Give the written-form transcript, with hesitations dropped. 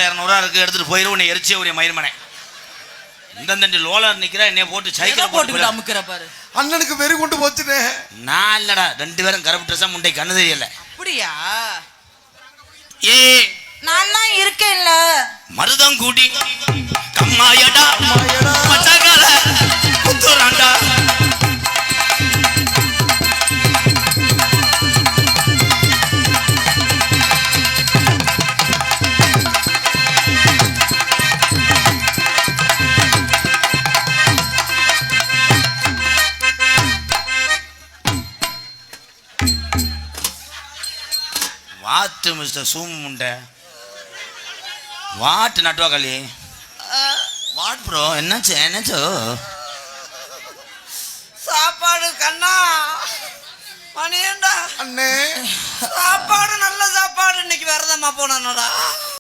200 இருக்கு, எடுத்துட்டு போயிரு. உன்னை எரிச்சே உரிய மயிர்மனை. இந்த லோலர் நிக்கிற என்னைய போட்டு சைக்கிள் போட்டு அமுக்கிற பாரு. அண்ணனுக்கு வெறி கொண்டு போச்சுனே. நான் இல்லடா, 2 பேரும் கருப்பு ட்ரெஸ்ஸா முண்டை கண்ணு தெரியல. அப்படியா? ஏ நான் தான் இருக்கேன்ல. மருதம் கூடி கம்மாயடா மச்சகால குத்துறாண்டா. வாட்டு மிஸ்டர் சூம் முண்டை வாட்டு நட்டுவா களி வாட் ப்ரோ. என்னாச்சு என்னாச்சோ? சாப்பாடு கண்ணா மணியண்டா அண்ணே. சாப்பாடு நல்ல சாப்பாடு இன்னைக்கு விரதமா போனடா.